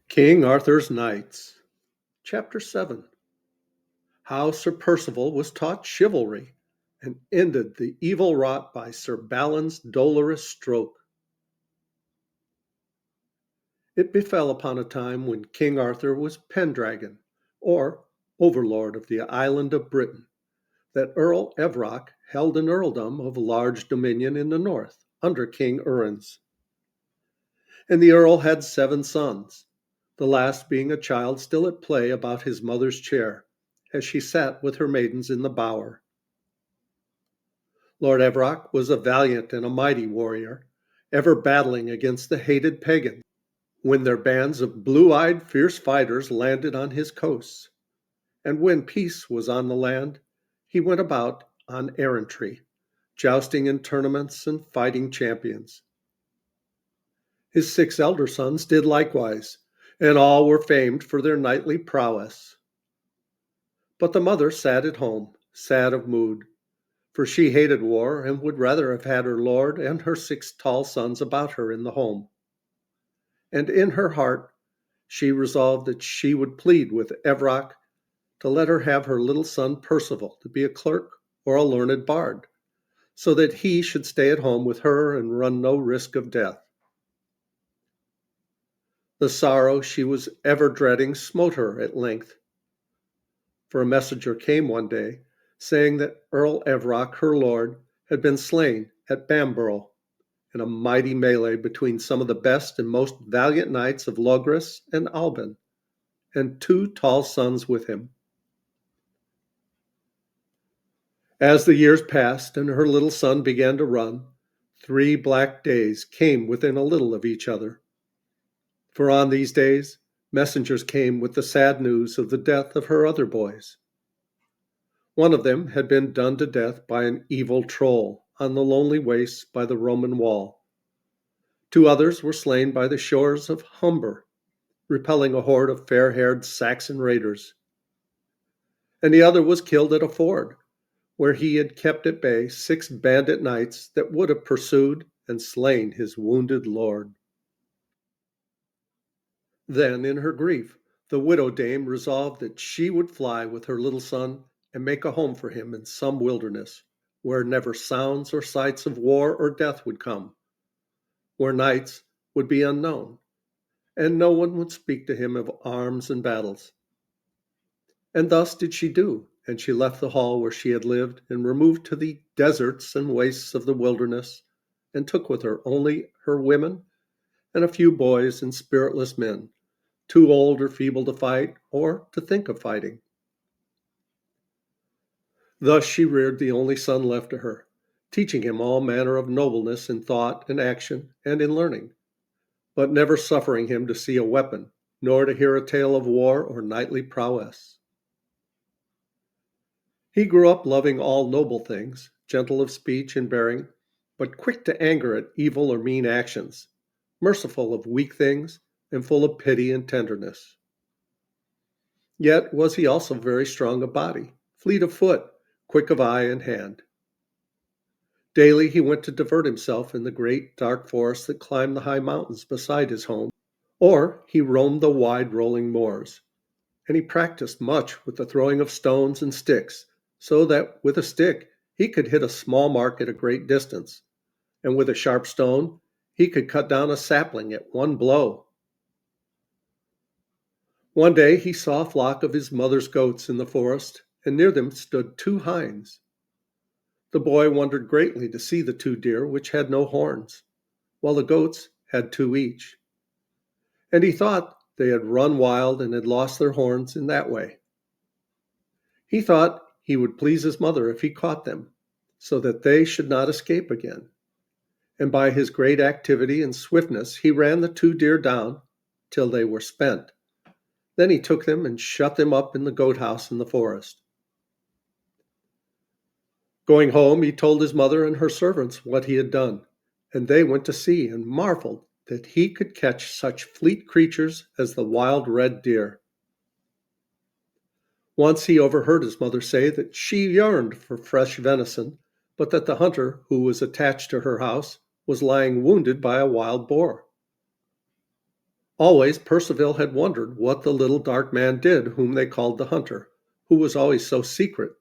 King Arthur's Knights, Chapter 7. How Sir Percival was taught chivalry and ended the evil wrought by Sir Balin's dolorous stroke. It befell upon a time when King Arthur was Pendragon, or overlord of the island of Britain, that Earl Evroc held an earldom of large dominion in the north, under King Uriens. And the earl had 7 sons, the last being a child still at play about his mother's chair, as she sat with her maidens in the bower. Lord Evroc was a valiant and a mighty warrior, ever battling against the hated pagans, when their bands of blue-eyed fierce fighters landed on his coasts, and when peace was on the land, he went about on errantry, jousting in tournaments and fighting champions. His 6 elder sons did likewise, and all were famed for their knightly prowess. But the mother sat at home, sad of mood, for she hated war and would rather have had her lord and her 6 tall sons about her in the home. And in her heart she resolved that she would plead with Evroc to let her have her little son Percival to be a clerk or a learned bard, so that he should stay at home with her and run no risk of death. The sorrow she was ever dreading smote her at length, for a messenger came one day, saying that Earl Evroc, her lord, had been slain at Bamborough in a mighty melee between some of the best and most valiant knights of Logres and Alban, and 2 tall sons with him. As the years passed and her little son began to run, 3 black days came within a little of each other. For on these days messengers came with the sad news of the death of her other boys. One of them had been done to death by an evil troll on the lonely wastes by the Roman wall. 2 others were slain by the shores of Humber, repelling a horde of fair-haired Saxon raiders. And the other was killed at a ford, where he had kept at bay 6 bandit knights that would have pursued and slain his wounded lord. Then, in her grief, the widow dame resolved that she would fly with her little son and make a home for him in some wilderness, where never sounds or sights of war or death would come, where knights would be unknown, and no one would speak to him of arms and battles. And thus did she do, and she left the hall where she had lived and removed to the deserts and wastes of the wilderness, and took with her only her women and a few boys and spiritless men, too old or feeble to fight or to think of fighting. Thus she reared the only son left to her, teaching him all manner of nobleness in thought and action and in learning, but never suffering him to see a weapon, nor to hear a tale of war or knightly prowess. He grew up loving all noble things, gentle of speech and bearing, but quick to anger at evil or mean actions, merciful of weak things, and full of pity and tenderness. Yet was he also very strong of body, fleet of foot, quick of eye and hand. Daily he went to divert himself in the great dark forests that climbed the high mountains beside his home, or he roamed the wide rolling moors, and he practiced much with the throwing of stones and sticks, so that with a stick he could hit a small mark at a great distance, and with a sharp stone he could cut down a sapling at one blow. One day he saw a flock of his mother's goats in the forest, and near them stood 2 hinds. The boy wondered greatly to see the 2 deer which had no horns, while the goats had 2 each. And he thought they had run wild and had lost their horns in that way. He thought he would please his mother if he caught them, so that they should not escape again. And by his great activity and swiftness he ran the 2 deer down till they were spent. Then he took them and shut them up in the goat house in the forest. Going home, he told his mother and her servants what he had done, and they went to see and marveled that he could catch such fleet creatures as the wild red deer. Once he overheard his mother say that she yearned for fresh venison, but that the hunter who was attached to her house was lying wounded by a wild boar. Always Percival had wondered what the little dark man did whom they called the hunter, who was always so secret,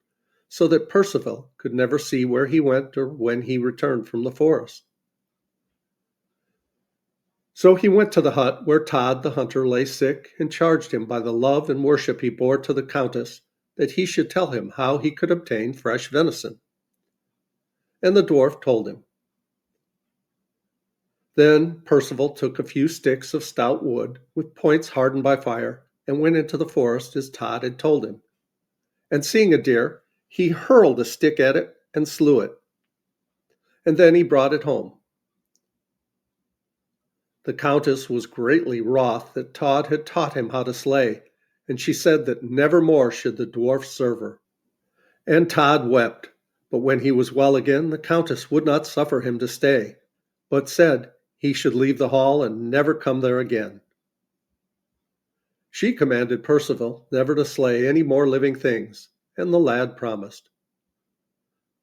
so that Percival could never see where he went or when he returned from the forest. So he went to the hut where Todd the hunter lay sick, and charged him by the love and worship he bore to the countess that he should tell him how he could obtain fresh venison. And the dwarf told him. Then Percival took a few sticks of stout wood, with points hardened by fire, and went into the forest as Todd had told him. And seeing a deer, he hurled a stick at it and slew it. And then he brought it home. The countess was greatly wroth that Todd had taught him how to slay, and she said that never more should the dwarf serve her. And Todd wept, but when he was well again, the countess would not suffer him to stay, but said he should leave the hall and never come there again. She commanded Percival never to slay any more living things, and the lad promised.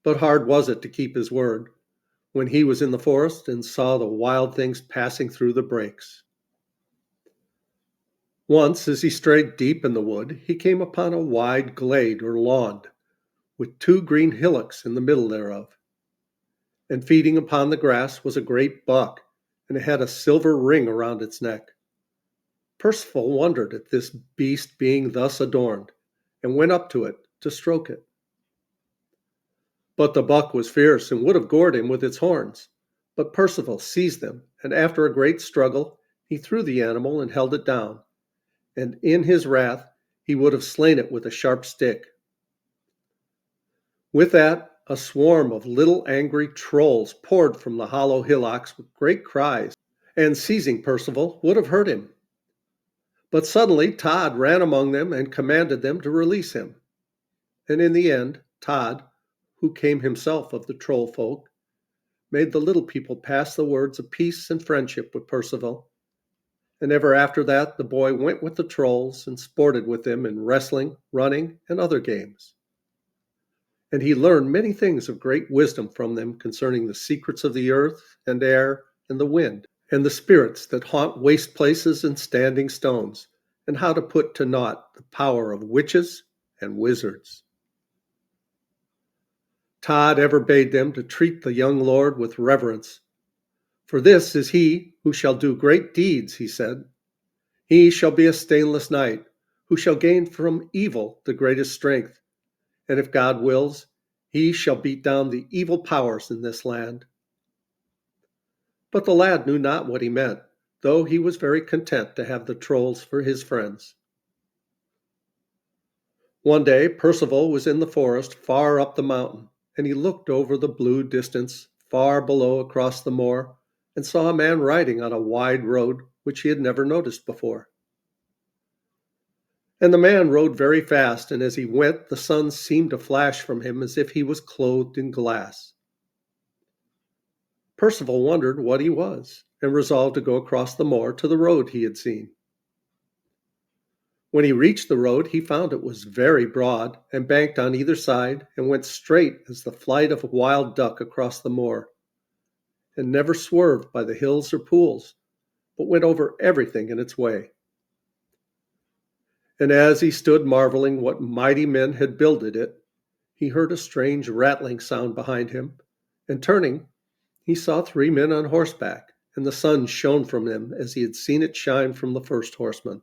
But hard was it to keep his word, when he was in the forest and saw the wild things passing through the brakes. Once, as he strayed deep in the wood, he came upon a wide glade or lawn, with two green hillocks in the middle thereof. And feeding upon the grass was a great buck, and it had a silver ring around its neck. Percival wondered at this beast being thus adorned, and went up to it to stroke it. But the buck was fierce, and would have gored him with its horns. But Percival seized them, and after a great struggle, he threw the animal and held it down. And in his wrath, he would have slain it with a sharp stick. With that, a swarm of little angry trolls poured from the hollow hillocks with great cries, and seizing Percival, would have hurt him. But suddenly Todd ran among them and commanded them to release him. And in the end, Todd, who came himself of the troll folk, made the little people pass the words of peace and friendship with Percival. And ever after that, the boy went with the trolls and sported with them in wrestling, running, and other games. And he learned many things of great wisdom from them concerning the secrets of the earth and air and the wind, and the spirits that haunt waste places and standing stones, and how to put to naught the power of witches and wizards. Todd ever bade them to treat the young lord with reverence. For this is he who shall do great deeds, he said. He shall be a stainless knight, who shall gain from evil the greatest strength, and if God wills, he shall beat down the evil powers in this land. But the lad knew not what he meant, though he was very content to have the trolls for his friends. One day Percival was in the forest far up the mountain, and he looked over the blue distance far below across the moor, and saw a man riding on a wide road which he had never noticed before. And the man rode very fast, and as he went, the sun seemed to flash from him as if he was clothed in glass. Percival wondered what he was, and resolved to go across the moor to the road he had seen. When he reached the road, he found it was very broad, and banked on either side, and went straight as the flight of a wild duck across the moor, and never swerved by the hills or pools, but went over everything in its way. And as he stood marveling what mighty men had builded it, he heard a strange rattling sound behind him, and turning, he saw three men on horseback, and the sun shone from them as he had seen it shine from the first horseman.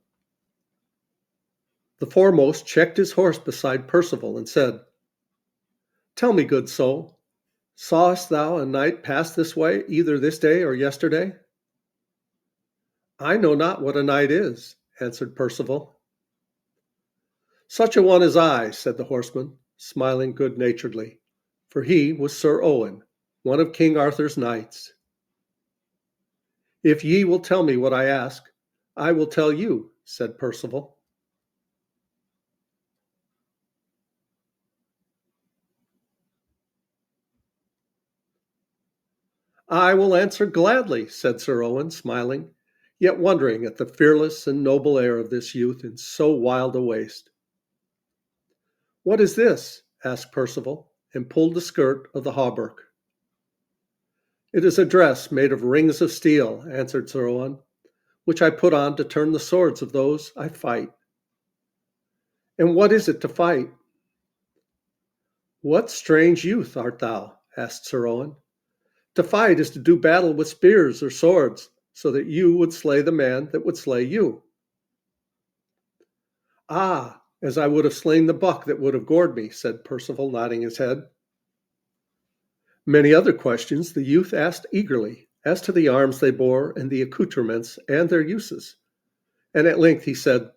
The foremost checked his horse beside Percival and said, "Tell me, good soul, sawest thou a knight pass this way either this day or yesterday?" "I know not what a knight is," answered Percival. "Such a one as I," said the horseman, smiling good-naturedly, for he was Sir Owen, one of King Arthur's knights. "If ye will tell me what I ask, I will tell you," said Percival. "I will answer gladly," said Sir Owen, smiling, yet wondering at the fearless and noble air of this youth in so wild a waste. "What is this?" asked Percival, and pulled the skirt of the hauberk. "It is a dress made of rings of steel," answered Sir Owen, which I put on to turn the swords of those I fight. And what is it to fight? What strange youth art thou? Asked Sir Owen. To fight is to do battle with spears or swords, so that you would slay the man that would slay you. Ah, as I would have slain the buck that would have gored me, said Percival, nodding his head. Many other questions the youth asked eagerly, as to the arms they bore and the accoutrements and their uses. And at length he said,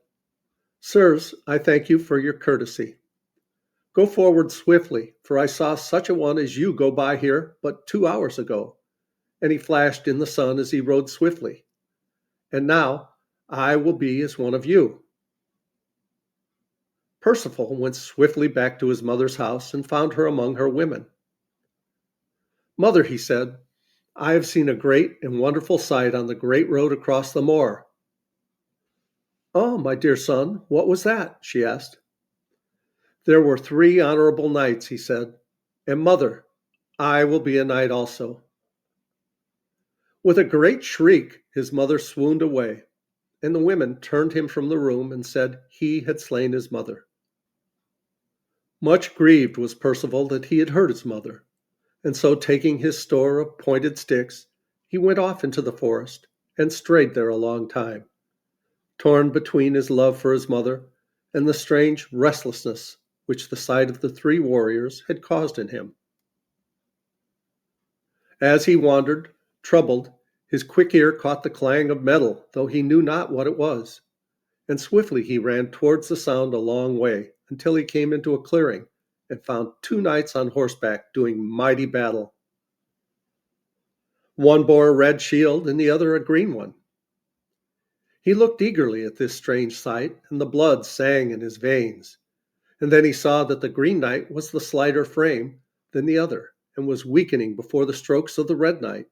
Sirs, I thank you for your courtesy. Go forward swiftly, for I saw such a one as you go by here but 2 hours ago. And he flashed in the sun as he rode swiftly. And now I will be as one of you. Percival went swiftly back to his mother's house and found her among her women. Mother, he said, I have seen a great and wonderful sight on the great road across the moor. Oh, my dear son, what was that? She asked. There were 3 honorable knights, he said. And mother, I will be a knight also. With a great shriek, his mother swooned away, and the women turned him from the room and said he had slain his mother. Much grieved was Percival that he had hurt his mother, and so taking his store of pointed sticks, he went off into the forest and strayed there a long time, torn between his love for his mother and the strange restlessness which the sight of the 3 warriors had caused in him. As he wandered, troubled, his quick ear caught the clang of metal, though he knew not what it was, and swiftly he ran towards the sound a long way, until he came into a clearing, and found 2 knights on horseback doing mighty battle. One bore a red shield, and the other a green one. He looked eagerly at this strange sight, and the blood sang in his veins. And then he saw that the Green Knight was the slighter frame than the other, and was weakening before the strokes of the Red Knight.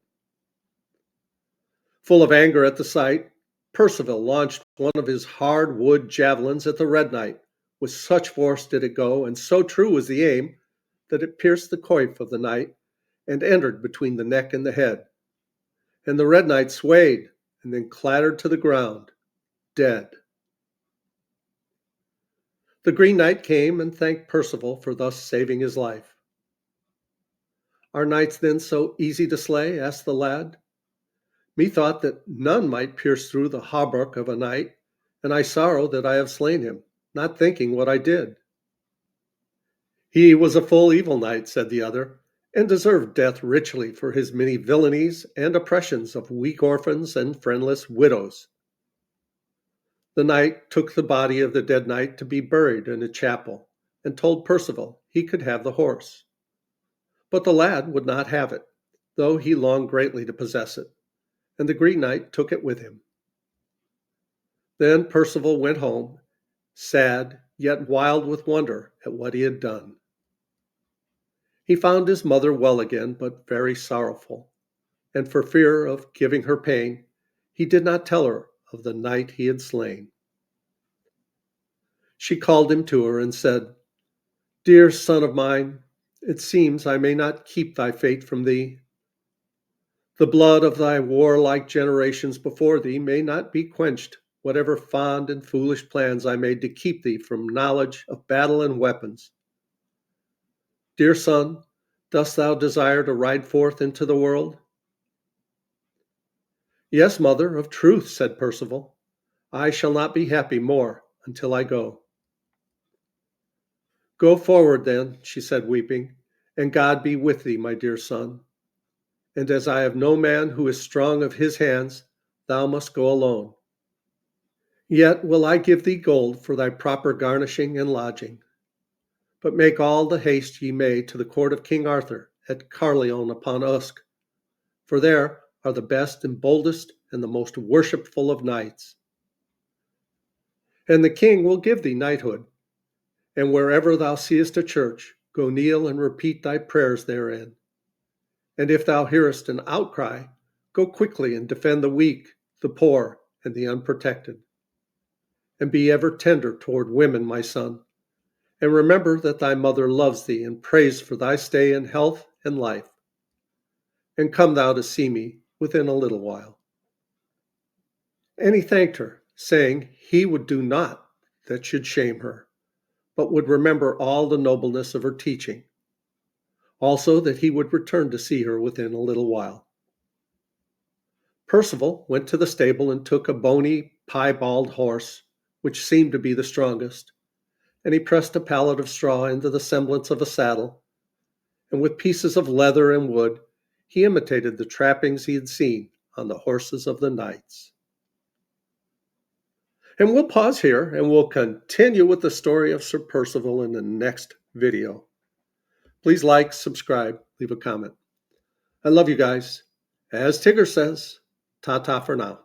Full of anger at the sight, Percival launched one of his hard wood javelins at the Red Knight. With such force did it go, and so true was the aim, that it pierced the coif of the knight, and entered between the neck and the head. And the Red Knight swayed, and then clattered to the ground, dead. The Green Knight came and thanked Percival for thus saving his life. Are knights then so easy to slay? Asked the lad. Methought that none might pierce through the hauberk of a knight, and I sorrow that I have slain him, not thinking what I did. He was a full evil knight, said the other, and deserved death richly for his many villainies and oppressions of weak orphans and friendless widows. The knight took the body of the dead knight to be buried in a chapel, and told Percival he could have the horse. But the lad would not have it, though he longed greatly to possess it, and the Green Knight took it with him. Then Percival went home, sad, yet wild with wonder at what he had done. He found his mother well again, but very sorrowful, and for fear of giving her pain, he did not tell her of the knight he had slain. She called him to her and said, Dear son of mine, it seems I may not keep thy fate from thee. The blood of thy warlike generations before thee may not be quenched, whatever fond and foolish plans I made to keep thee from knowledge of battle and weapons. Dear son, dost thou desire to ride forth into the world? Yes, mother, of truth, said Percival. I shall not be happy more until I go. Go forward, then, she said, weeping, and God be with thee, my dear son. And as I have no man who is strong of his hands, thou must go alone. Yet will I give thee gold for thy proper garnishing and lodging. But make all the haste ye may to the court of King Arthur at Carleon upon Usk, for there are the best and boldest and the most worshipful of knights. And the king will give thee knighthood, and wherever thou seest a church, go kneel and repeat thy prayers therein. And if thou hearest an outcry, go quickly and defend the weak, the poor, and the unprotected. And be ever tender toward women, my son, and remember that thy mother loves thee and prays for thy stay in health and life. And come thou to see me within a little while. And he thanked her, saying he would do naught that should shame her, but would remember all the nobleness of her teaching. Also, that he would return to see her within a little while. Percival went to the stable and took a bony, piebald horse, which seemed to be the strongest, and he pressed a pallet of straw into the semblance of a saddle, and with pieces of leather and wood he imitated the trappings he had seen on the horses of the knights. And we'll pause here and we'll continue with the story of Sir Percival in the next video. Please like, subscribe, leave a comment. I love you guys. As Tigger says, ta-ta for now.